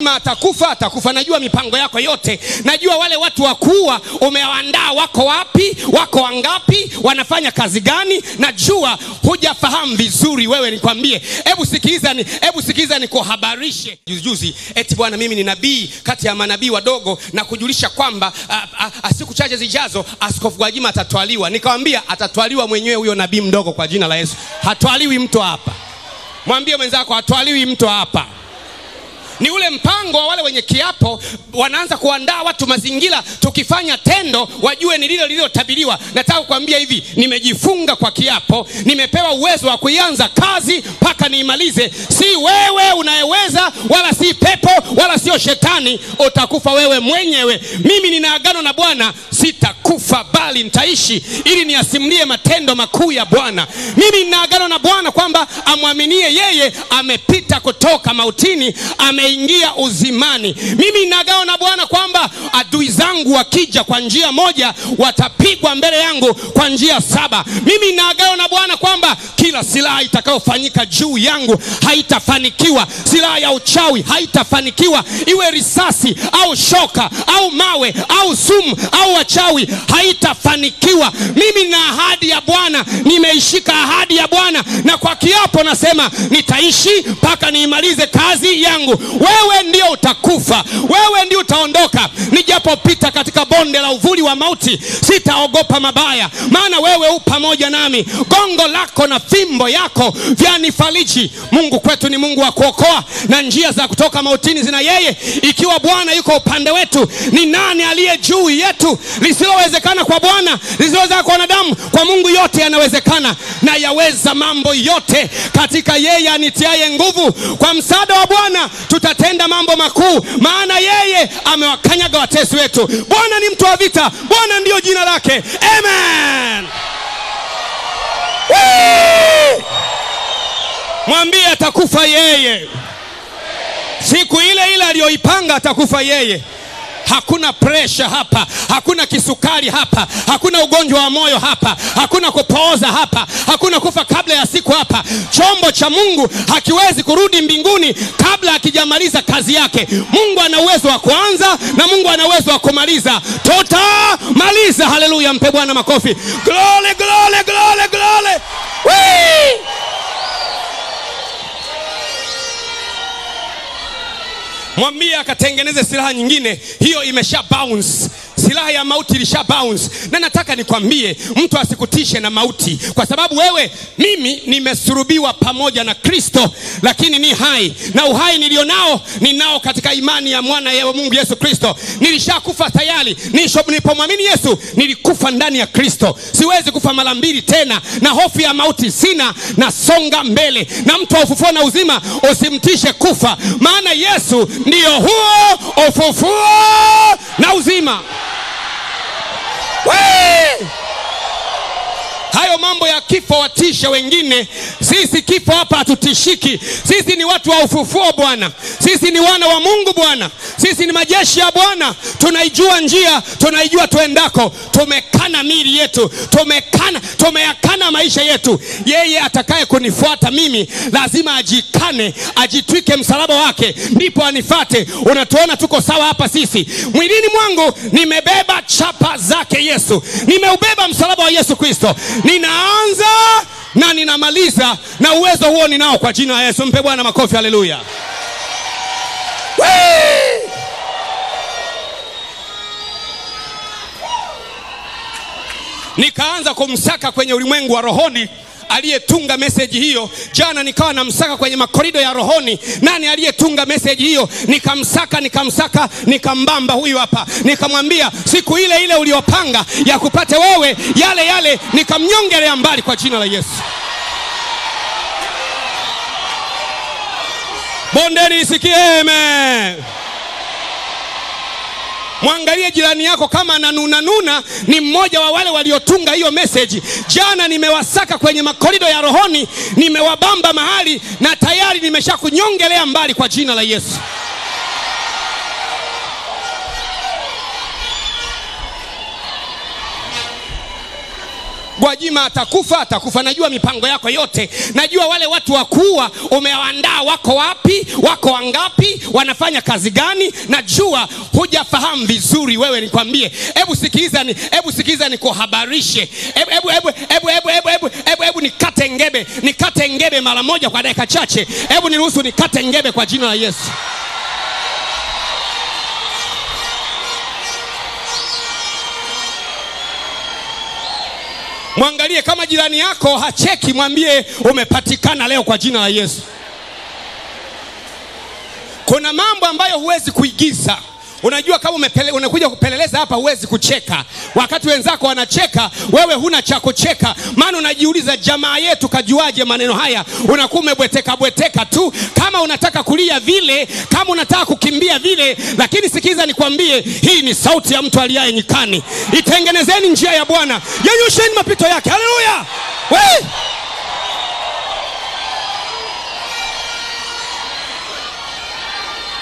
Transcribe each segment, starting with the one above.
Atakufa. Najua mipango yako yote. Najua wale watu wakuu umewaandaa wako wapi, wako wangapi, wanafanya kazi gani. Najua hujafahamu vizuri wewe. Nikwambie, hebu sikiliza nikuhabarishe. Juzi eti bwana, mimi ni nabii kati ya manabii wadogo, na kujulisha kwamba siku chache zijazo Askofu Gwajima atatwaliwa. Nikamwambia atatwaliwa mwenyewe huyo nabii mdogo kwa jina la Yesu. Hatwaliwi mtu hapa. Mwambie mwenzako hatwaliwi mtu hapa. Ni ule mpango wa wale wenye kiapo, wanaanza kuandaa watu mazingira, tukifanya tendo wajue ni lililotabiriwa. Nataka kukwambia hivi, nimejifunga kwa kiapo, nimepewa uwezo wa kuanza kazi mpaka niimalize. Si wewe unayeweza, wala si pepo, wala sio shetani. Utakufa wewe mwenyewe. Mimi nina agano na Bwana, sitakufa bali nitaishi ili niasimulie matendo makuu ya Bwana. Mimi nina agano na Bwana kwamba amwaminie yeye amepita kutoka mautini, ameingia uzimani. Mimi ninagao na Bwana kwamba adui zangu wakija kwa njia moja, watapigwa mbele yangu kwa njia 7. Mimi ninagao na Bwana kwamba kila silaha itakayofanyika juu yangu haitafanikiwa. Silaha ya uchawi haitafanikiwa, iwe risasi au shoka au mawe au sumu au wachawi, haitafanikiwa. Mimi na ahadi ya Bwana, nimeishika ahadi ya Bwana, na kwa kiapo nasema nitaishi mpaka niimalize kazi yangu. Wewe ndio utakufa, wewe ndio utaondoka. Nijapopita katika bonde la uvuli wa mauti, sitaogopa mabaya, maana wewe u pamoja nami. Gongo lako na fimbo yako vyanifariji. Mungu kwetu ni Mungu wa kuokoa, na njia za kutoka mautini zina yeye. Ikiwa Bwana yuko upande wetu, ni nani aliye juu yetu? Lisilowezekana kwa Bwana, lisilowezekana kwa wanadamu, kwa Mungu yote yanawezekana. Na yaweza mambo yote katika yeye anitiaye nguvu. Kwa msaada wa Bwana tutatenda mambo makuu, maana yeye amewakanyaga watesi wetu. Bwana ni mtu wa vita, Bwana ndio jina lake. Amen. Mwambie atakufa yeye. Siku ile ile aliyoipanga atakufa yeye. Hakuna pressure hapa, hakuna kisukari hapa, hakuna ugonjwa wa moyo hapa, hakuna kupooza hapa, hakuna kufa kabla ya siku hapa. Chombo cha Mungu hakiwezi kurudi mbinguni kabla hakijamaliza kazi yake. Mungu ana uwezo wa kuanza na Mungu ana uwezo wa kumaliza. Tutamaliza. Haleluya, mpe Bwana makofi. Glory, glory, glory, glory. Wee! Mwambie akatengeneze silaha nyingine. Hiyo imesha bounce. Silaha ya mauti ilisha bounce. Na nataka nikwambie, mtu asikutishe na mauti, kwa sababu wewe, mimi nimesulubiwa pamoja na Kristo, lakini ni hai, na uhai nilionao ninao katika imani ya mwana wa Mungu Yesu Kristo. Nilishakufa tayari. Nilipomwamini Yesu nilikufa ndani ya Kristo. Siwezi kufa mara mbili tena, na hofu ya mauti sina, na songa mbele. Na mtu wa ufufuo na uzima usimtishe kufa, maana Yesu ndio huo ufufuo na uzima. Hayo mambo ya kifo watisha wengine. Sisi kifo hapa hatutishiki. Sisi ni watu wa ufufuo Bwana. Sisi ni wana wa Mungu Bwana. Sisi ni majeshi ya Bwana. Tunaijua njia, tunaijua tuendako. Tumekana miili yetu, tumeyakana maisha yetu. Yeye atakaye kunifuata mimi lazima ajikane, ajitwike msalaba wake, ndipo anifuate. Unatuona tuko sawa hapa sisi. Mwilini mwangu nimebeba chapa zake Yesu. Nimeubeba msalaba wa Yesu Kristo. Ninaanza na ninamaliza, na uwezo huo ninao kwa jina la Yesu. Mpe Bwana makofi. Haleluya. Nikaanza kumsaka kwenye ulimwengu wa rohoni aliyetunga message hiyo. Jana nikawa namsaka kwenye makorido ya rohoni. Nani aliyetunga message hiyo? Nikamsaka, nikambamba huyu hapa. Nikamwambia siku ile ile uliopanga ya kupate wewe, yale nikamnyongelea mbali kwa jina la Yesu. Bondeni nisikie amen. Mwangalie jirani yako kama ananuna, ni mmoja wa wale waliotunga hiyo message. Jana nimewasaka kwenye makorido ya rohoni, nimewabamba mahali, na tayari nimeshakunyongelea mbali kwa jina la Yesu. Gwajima atakufa. Najua mipango yako yote. Najua wale watu wakuu umewaandaa wako wapi, wako wangapi, wanafanya kazi gani. Najua hujafahamu vizuri wewe. Nikwambie, hebu sikiliza nikuhabarishe. Hebu nikate ngebe mara moja kwa dakika chache. Hebu niruhusu nikate ngebe kwa jina la Yesu. Mwangalie kama jirani yako hacheki, mwambie umepatikana leo kwa jina la Yesu. Kuna mambo ambayo huwezi kuigiza. Unajua kama unakuja kupeleleza hapa, huwezi kucheka. Wakati wenzako wanacheka, wewe huna cha kucheka. Maana unajiuliza, jamaa yetu kajuaje maneno haya? Unakuwa umebweteka tu. Kama unataka kulia vile, kama unataka kukimbia vile. Lakini sikiza nikwambie, hii ni sauti ya mtu aliaye nyikani. Itengenezeni njia ya Bwana, yanyosheni mapito yake. Haleluya!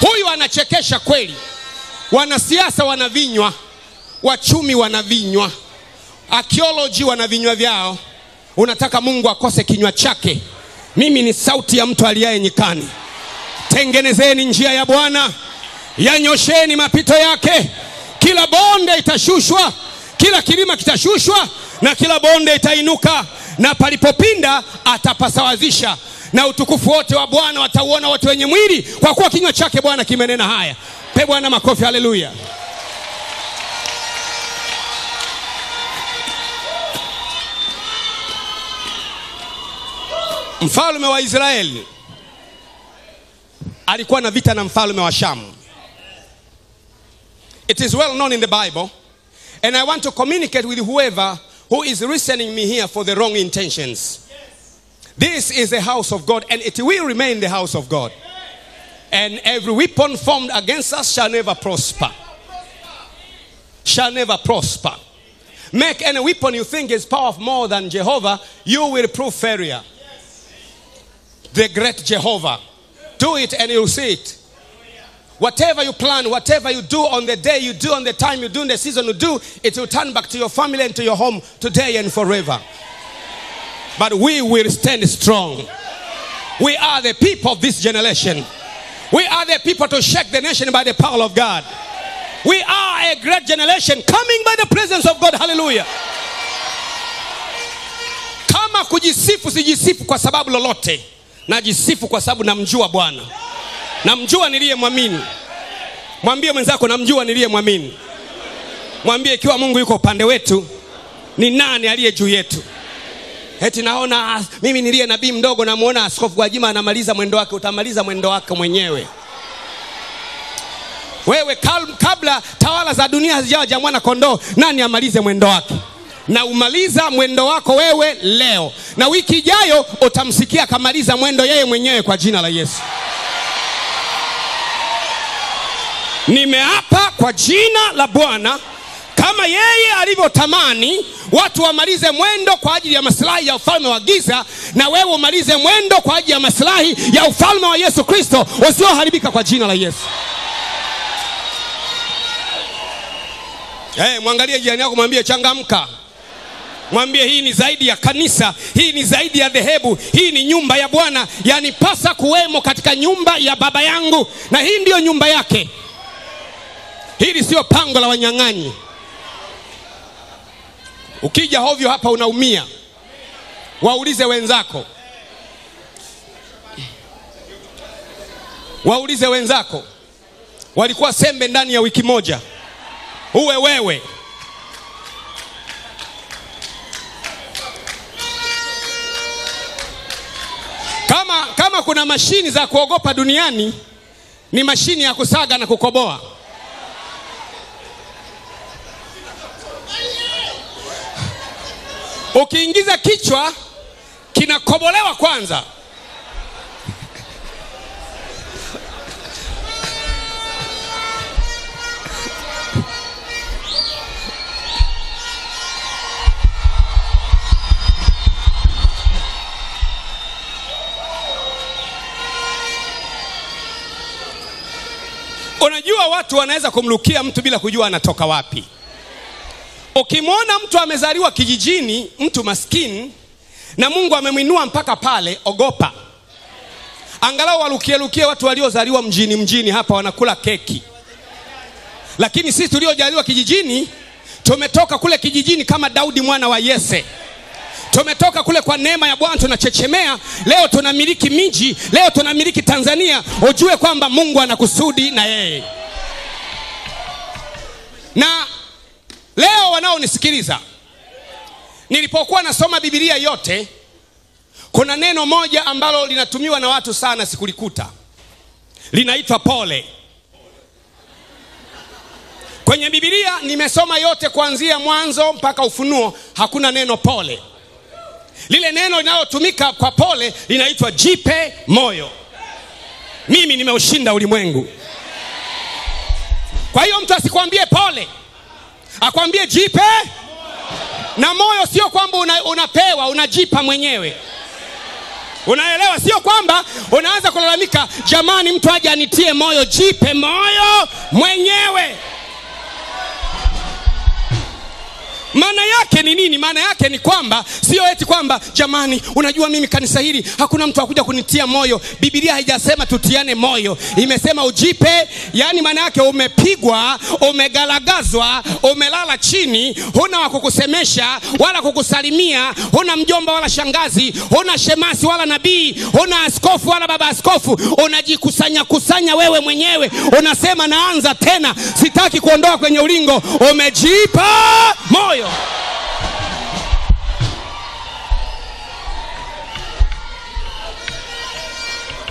Huyu anachekesha kweli. Wanasiasa wanavinywa, wachumi wanavinywa, archaeology wanavinywa vyao. Unataka Mungu akose kinywa chake? Mimi ni sauti ya mtu aliaye nyikani. Tengenezeni njia ya Bwana, yanyosheni mapito yake. Kila bonde itashushwa, kila kilima kitashushwa, na kila bonde itainuka, na palipopinda atapasawazisha. Na utukufu wote wa Bwana watauona watu wenye mwili, kwa kuwa kinywa chake Bwana kimenena haya. Pe Bwana makofi, haleluya. Mfalme wa Israeli alikuwa na vita na mfalme wa Shamu. It is well known in the Bible, and I want to communicate with whoever who is listening me here for the wrong intentions. This is the house of God, and it will remain the house of God. And every weapon formed against us shall never prosper. Shall never prosper. Make any weapon you think is powerful more than Jehovah, you will prove failure. The great Jehovah. Do it and you'll see it. Whatever you plan, whatever you do on the day you do, on the time you do, in the season you do, it will turn back to your family and to your home today and forever. But we will stand strong. We are the people of this generation. We are the people to shake the nation by the power of God. We are a great generation coming by the presence of God. Hallelujah. Kama kujisifu, sijisifu kwa sababu lolote. Najisifu kwa sababu namjua Bwana. Namjua niliyemwamini. Mwambie mwenzako, namjua niliyemwamini. Mwambie ikiwa Mungu yuko upande wetu, ni nani aliye juu yetu? Eti naona mimi niliye nabii mdogo, namuona Askofu Gwajima anamaliza mwendo wake. Utamaliza mwendo wake mwenyewe. Wewe kabla tawala za dunia hazijaja mwana kondoo, nani amalize mwendo wake? Na umaliza mwendo wako wewe leo. Na wiki ijayo utamsikia kamaliza mwendo yeye mwenyewe kwa jina la Yesu. Nimeapa kwa jina la Bwana, kama yeye alivyotamani watu wamalize mwendo kwa ajili ya maslahi ya ufalme wa giza, na wewe umalize mwendo kwa ajili ya maslahi ya ufalme wa Yesu Kristo usioharibika kwa jina la Yesu. Mwangalie jirani yako, mwambie changamka. Mwambie hii ni zaidi ya kanisa, hii ni zaidi ya dhehebu, hii ni nyumba ya Bwana. Yanipasa kuwemo katika nyumba ya baba yangu, na hii ndio nyumba yake. Hili sio pango la wanyang'anyi. Ukija hovyo hapa unaumia. Waulize wenzako. Waulize wenzako. Walikuwa sembe ndani ya wiki moja. Uwe wewe. Kama kuna mashini za kuogopa duniani, ni mashini ya kusaga na kukoboa. Ukiingiza kichwa kinakobolewa kwanza. Unajua watu wanaweza kumlukia mtu bila kujua anatoka wapi. Ukimwona mtu amezaliwa kijijini, mtu maskini, na Mungu amemwinua mpaka pale, ogopa. Angalau walukie watu waliozaliwa mjini hapa wanakula keki. Lakini sisi tuliojaliwa kijijini, tumetoka kule kijijini kama Daudi mwana wa Yese. Tumetoka kule kwa neema ya Bwana tunachechemea. Leo tunamiliki miji, leo tunamiliki Tanzania. Ujue kwamba Mungu anakusudi na yeye. Na leo wanaonisikiliza, nilipokuwa nasoma Biblia yote, kuna neno moja ambalo linatumiwa na watu sana sikulikuta. Linaitwa pole. Kwenye Biblia nimesoma yote kuanzia Mwanzo mpaka Ufunuo, hakuna neno pole. Lile neno linalotumika kwa pole linaitwa jipe moyo. Mimi nimeushinda ulimwengu. Kwa hiyo mtu asikwambie pole, akwambie jipe. Na moyo sio kwamba unapewa, unajipa mwenyewe. Unaelewa? Sio kwamba unaanza kulalamika, jamani mtu aje anitie moyo. Jipe moyo mwenyewe. Maana yake ni nini? Maana yake ni kwamba sio eti kwamba jamani unajua mimi kanisa hili hakuna mtu akuja kunitia moyo. Biblia haijasema tutiane moyo, imesema ujipe. Yani maana yake umepigwa, umegalagazwa, umelala chini, huna wa kukusemesha wala kukusalimia, huna mjomba wala shangazi, huna shemasi wala nabii, huna askofu wala baba askofu. Unajikusanya wewe mwenyewe, unasema naanza tena, sitaki kuondoka kwenye ulingo. Umejipa moyo.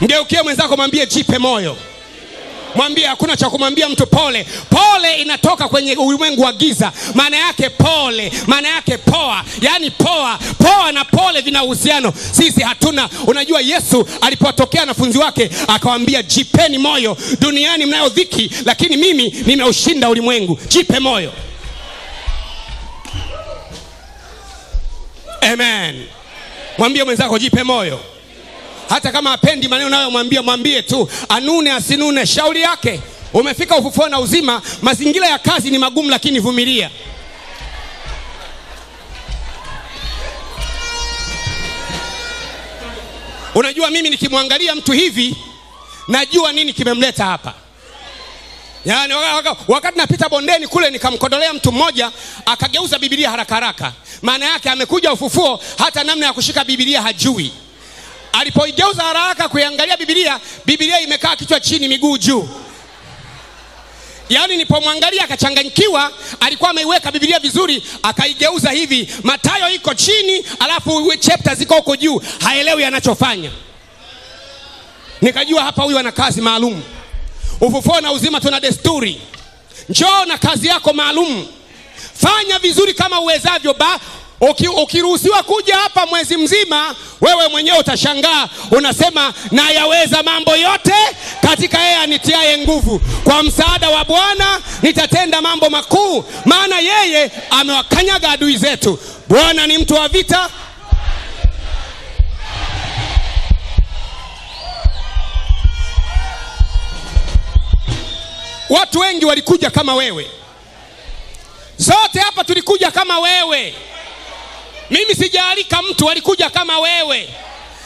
Ngeukie mwenzako mwambie jipe moyo. Mwambie hakuna cha kumwambia mtu pole. Pole inatoka kwenye ulimwengu wa giza. Maana yake pole, maana yake poa. Yani poa na pole vina uhusiano. Sisi hatuna. Unajua Yesu alipotokea wanafunzi wake akawaambia jipeni moyo, duniani mnayo dhiki, lakini mimi nimeushinda ulimwengu. Jipe moyo. Amen. Mwambie mwenzako jipe moyo. Hata kama hapendi maneno nayo mwambie tu, anune asinune, shauri yake. Umefika ufufuo na uzima, mazingira ya kazi ni magumu lakini vumilia. Unajua mimi nikimwangalia mtu hivi, najua nini kimemleta hapa. Yani wakati napita bondeni kule nikamkodolea mtu mmoja, akageuza Biblia haraka. Maana yake amekuja ufufuo, hata namna ya kushika Biblia hajui. Alipoigeuza haraka kuiangalia Biblia imekaa kichwa chini miguu juu. Yani nilipomwangalia akachanganyikiwa, alikuwa ameiweka Biblia vizuri, akaigeuza hivi, Mathayo iko chini, alafu chapter ziko huko juu, haelewi anachofanya. Nikajua hapa huyu ana kazi maalum. Ufufuo na uzima tuna desturi. Njoo na kazi yako maalum. Fanya vizuri kama uwezavyo. Ukiruhusiwa kuja hapa mwezi mzima, wewe mwenyewe utashangaa. Unasema na yaweza mambo yote katika yeye anitiaye nguvu. Kwa msaada wa Bwana nitatenda mambo makuu, maana yeye amewakanyaga adui zetu. Bwana ni mtu wa vita. Watu wengi walikuja kama wewe. Zote hapa tulikuja kama wewe. Mimi sijaalika mtu, walikuja kama wewe.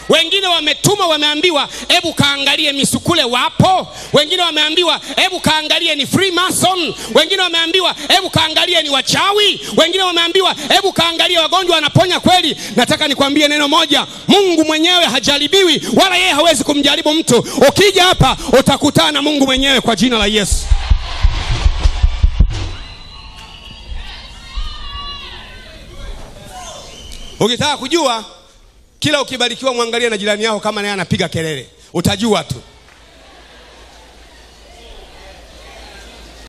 Wengine wametuma, wameambiwa hebu kaangalie misukule wapo. Wengine wameambiwa hebu kaangalie ni Freemason. Wengine wameambiwa hebu kaangalie ni wachawi. Wengine wameambiwa hebu kaangalie wagonjwa wanaponya kweli. Nataka nikwambie neno moja, Mungu mwenyewe hajaribiwi, wala yeye hawezi kumjaribu mtu. Ukija hapa utakutana na Mungu mwenyewe kwa jina la Yesu. Ukitaka kujua, kila ukibarikiwa mwangalie na jirani yako kama naye anapiga kelele, utajua tu.